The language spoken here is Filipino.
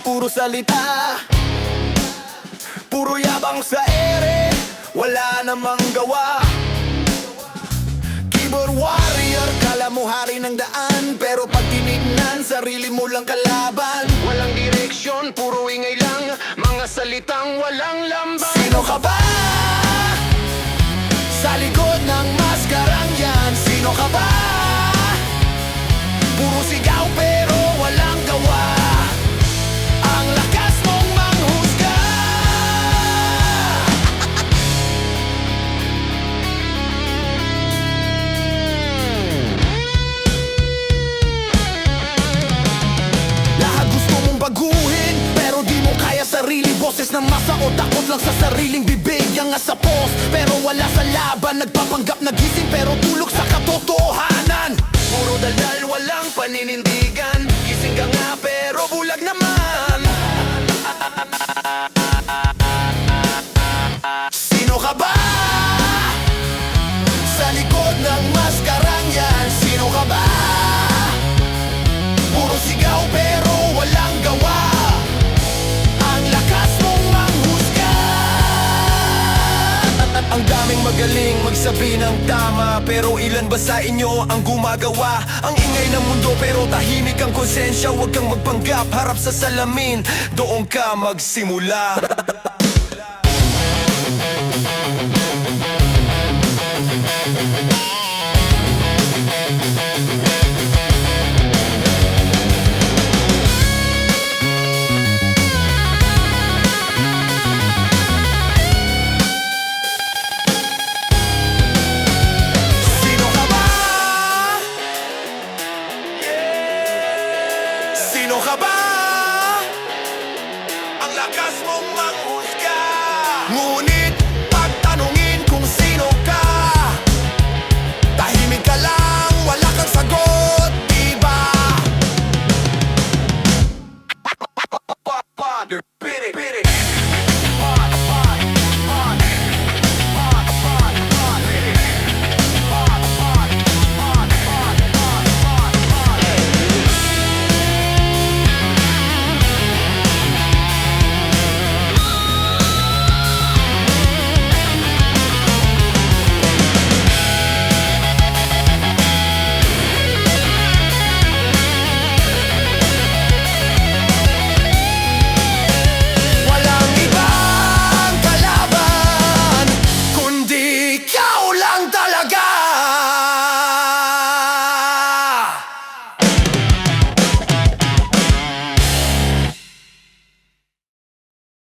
puro salita, puro yabang sa ere, wala namang gawa. Keyboard warrior, kala mo hari ng daan, pero pag tinignan, sarili mo lang kalaban. Walang direksyon, puro ingay lang, mga salitang walang lamban. Sino ka ba? Sa likod ng maskarang yan, sino ka ba? Puro sigaw pero walang gawa. Ang lakas mong manghusga. Lahat gusto mong baguhin, pero di mo kaya sarili. Boses ng masa o takot lang sa sariling bibig. Yang nga sa post, pero wala sa laban. Nagpapanggap na gising, pero tulog sa katotohanan. Puro daldal, walang paninindigan. Gising ka nga, pero bulag naman. Sino ka ba? Sa likod ng maskarang yan, sino ka ba? Puro sigaw, pero walang gawa. Ang lakas mong manghusga. Ang daming magaling magsabi ng tama, pero ilan ba sa inyo ang gumagawa? Ang ingay ng mundo pero tahimik ang konsensya. Huwag kang magpanggap, harap sa salamin, doon ka magsimula.